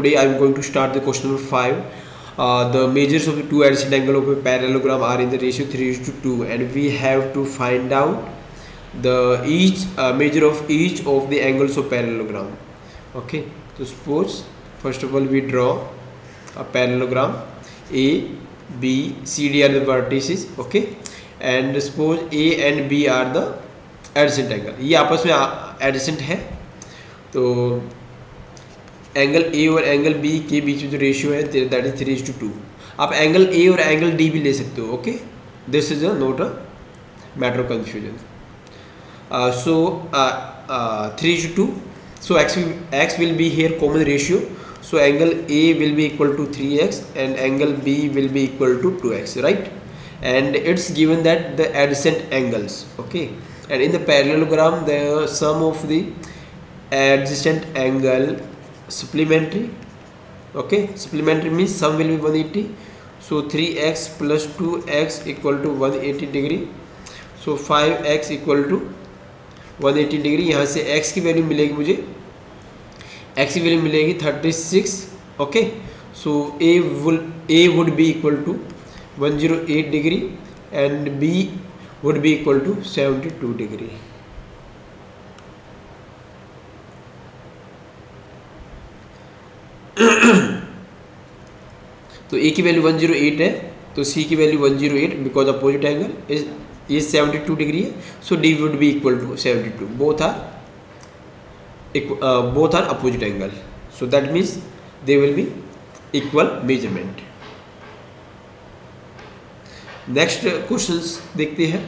Today I am going to start the question number 5. The measures of the two adjacent angle of a parallelogram are in the ratio 3:2, and we have to find out the each measure of each of the angles of parallelogram. Okay, so suppose first of all we draw a parallelogram. A, B, C, D are the vertices. Okay, and suppose A and B are the adjacent angle. ये आपस में adjacent है, तो angle A और angle B के बीच में जो ratio है दैट इज 3:2. आप एंगल ए और एंगल डी भी ले सकते हो. Okay, this is not a matter of confusion. So 3:2. So x will be here common ratio. So angle A will be equal to 3x and angle B will be equal to 2x, right? And it's given that the adjacent angles. Okay, and in the parallelogram the sum of the adjacent angle supplementary. Okay, supplementary means sum will be 180. So 3x plus 2x equal to 180 degree. So 5x equal to 180 degree. यहाँ से x की value मिलेगी मुझे, x की value मिलेगी 36. Okay, so a would be equal to 108 degree and b would be equal to 72 degree. तो ए की value 108 है, तो सी की value 108 because opposite angle is 72 degree है. So D would be equal to 72. Both are opposite angle, so that means they will be equal measurement. Next questions देखते हैं.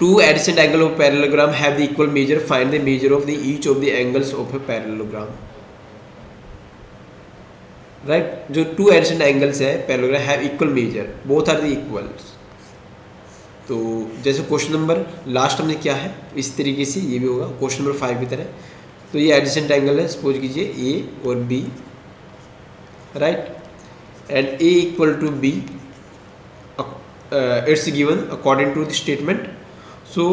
Two adjacent angle of parallelogram have the equal measure. Find the measure of the each of the angles of a parallelogram. Right, जो two adjacent angles है parallelogram have equal measure, both are the equals. तो जैसे question number last हमने क्या है, इस तरीके से ये भी होगा क्वेश्चन नंबर 5 की तरह. तो ये एडजेसेंट एंगल है, सपोज कीजिए ए और B, right, and A equal to B. It's given according to the statement. So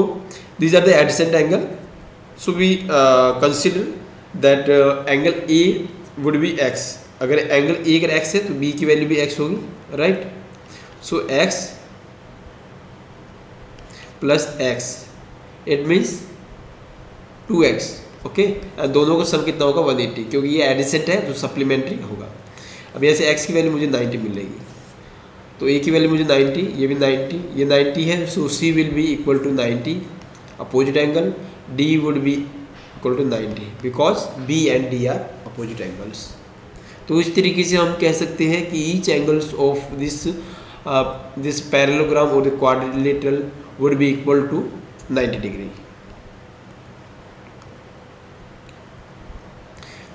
these are the adjacent angle. So we consider that angle A would be x. अगर angle A अगर x है तो B की value भी x होगी, right. So x plus x it means 2x. Okay, दोनों का सम कितना होगा 180, क्योंकि ये एडिसेंट है तो सप्लीमेंट्री होगा. अब यहाँ से x की वैल्यू मुझे 90 मिलेगी, तो a की वैल्यू मुझे 90, ये भी 90, ये 90 है. So c will be equal to 90 opposite angle. d would be equal to 90 because b and d are opposite angles. तो इस तरीके से हम कह सकते हैं कि each angles of this parallelogram और the quadrilateral would be equal to 90 degree.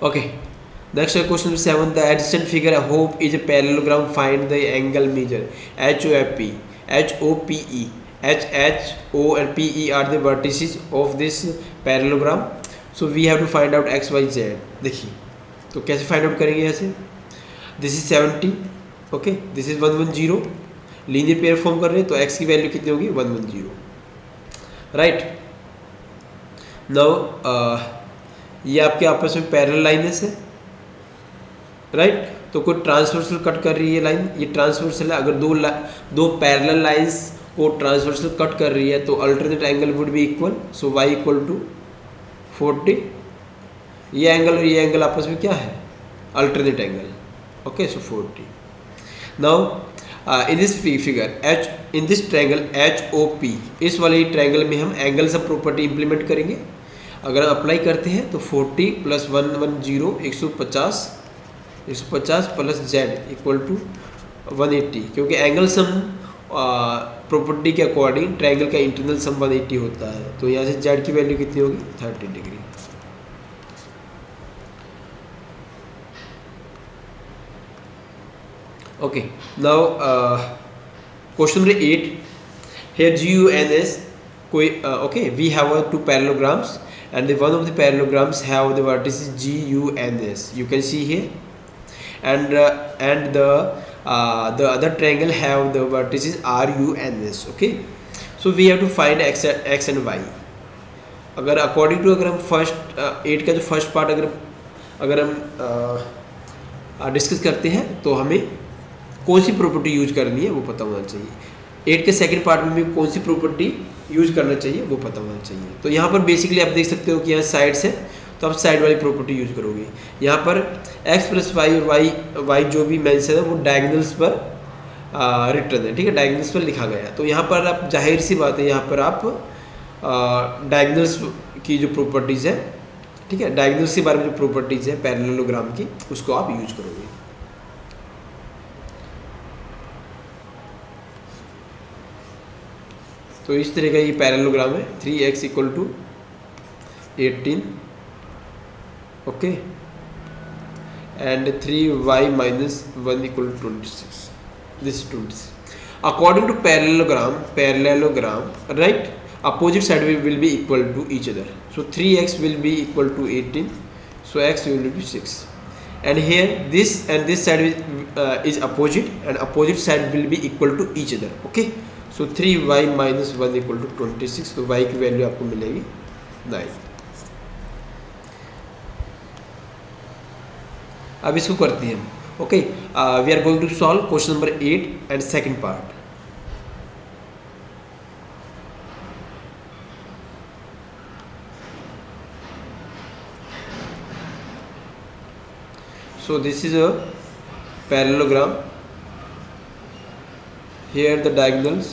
Okay, next question number 7. The adjacent figure HOPE is a parallelogram. Find the angle measure. HOP, HOPE, HHO and PE are the vertices of this parallelogram. So we have to find out x, y, z. देखिए तो कैसे find out करेंगे. ऐसे this is 70. Okay, this is 110. Linear pair form कर रहे हैं तो x की वैल्यू कितनी होगी 110, राइट. नाउ ये आपके आपस में पैरेलल लाइन्स है, राइट. तो कोई ट्रांसवर्सल कट कर रही है लाइन, ये ट्रांसवर्सल है. अगर दो पैरेलल लाइन्स को ट्रांसवर्सल कट कर रही है तो alternate angle would be equal. So y equal to 40. ये एंगल और ये एंगल आपस में क्या है, alternate angle. Okay, so 40. Now in this figure in this triangle HOP, इस वाले ट्रायंगल में हम एंगल सब प्रॉपर्टी इंप्लीमेंट करेंगे. अगर अप्लाई करते हैं तो 40 plus 110 150 plus z equal to 180, क्योंकि एंगल सम प्रॉपर्टी के अकॉर्डिंग ट्रायंगल का इंटरनल सम 180 होता है. तो यहाँ से z की वैल्यू कितनी होगी 30 degree. Okay, now question number 8. Here GUNS. Okay, we have two parallelograms, and one of the parallelograms have the vertices GUNS. You can see here, and the other triangle have the vertices RUNS. Okay, so we have to find x and y. अगर according to अगर हम first 8 का जो first part अगर अगर हम discuss करते हैं तो हमें कौन सी प्रॉपर्टी यूज करनी है वो पता होना चाहिए। 8 के सेकंड पार्ट में भी कौन सी प्रॉपर्टी यूज करना चाहिए वो पता होना चाहिए। तो यहाँ पर बेसिकली आप देख सकते हो कि यहाँ साइड्स है, तो आप साइड वाली प्रॉपर्टी यूज करोगे। यहाँ पर x प्लस वाई और y जो भी मेंशन है वो डायगोनल्स पर रिटर्न है, ठीक है, डायगोनल्स पर लिखा गया है। तो यहाँ पर आप जाहिर सी बात है, यहाँ पर आप डायगोनल्स की जो प्रॉपर्टीज़ है, ठीक है, डायगोनल्स के बारे में जो प्रॉपर्टीज़ है पैरेललोग्राम की, उसको आप यूज करोगे। तो इस तरह का ये पैरेललोग्राम है, 3x equal to 18, okay, and 3y minus 1 equal to 26, this 26। According to parallelogram, right, opposite side will be equal to each other. So 3x will be equal to 18, so x will be 6, and here this and this side is opposite, and opposite side will be equal to each other, okay. So 3y minus 1 equal to 26, तो y की value आपको मिलेगी 9। अब इसको करते हैं हम, okay. We are going to solve question number 8 and second part. So this is a parallelogram. Here the diagonals,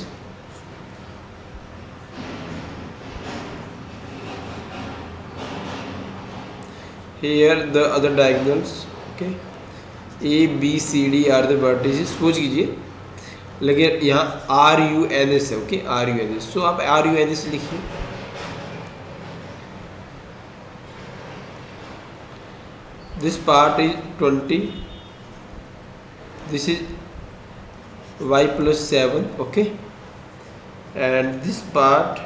here the other diagonals, okay. A B C D are the vertices, सोच कीजिए, लेकिन यहाँ R U N S है, okay, R U N S। so आप R U N S लिखिए। This part is 20, this is y plus 7, okay, and this part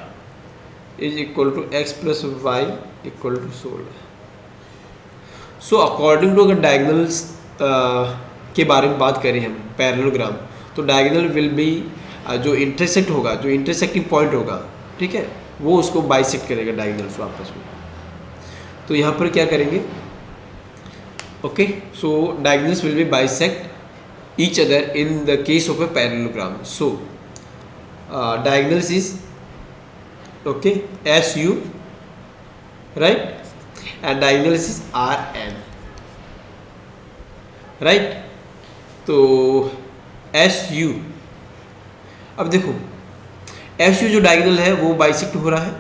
is equal to x plus y equal to 16। so according to अगर diagonals के बारे में बात करें हम parallelogram, तो डायगोनल विल बी जो इंटरसेक्ट होगा, जो इंटरसेक्टिंग पॉइंट होगा, ठीक है, वो उसको बाइसेक्ट करेगा डायगोनल्स आपस में। तो यहाँ पर क्या करेंगे, okay, so diagonals will be bisect each other in the case of a parallelogram. So diagonals is, okay, SU, right, and diagonals is RN, right। तो SU, अब देखो SU जो डायगोनल है वो बाइसेक्ट हो रहा है,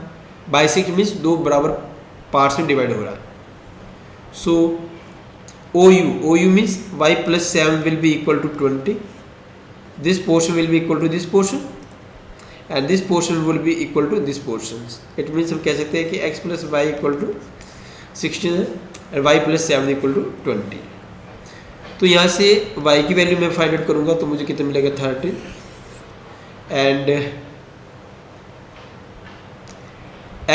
बाइसेक्ट मीन्स दो बराबर पार्ट्स में डिवाइड हो रहा है। सो OU means y plus 7 will be equal to 20, this portion will be equal to this portion, and this portion will be equal to this portion। it means हम कह सकते हैं कि x plus y equal to 16 है और y plus 7 equal to 20। तो यहाँ से y की वैल्यू मैं फाइंड आउट करूँगा तो मुझे कितना मिलेगा 13, एंड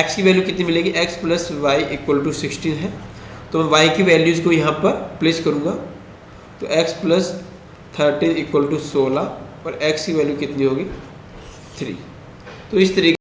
x की वैल्यू कितनी मिलेगी, x plus y equal to 16 है, तो मैं y की वैल्यूज़ को यहाँ पर प्लेस करूँगा, तो x प्लस 13 इक्वल टू 16 और x की वैल्यू कितनी होगी 3। तो इस तरीके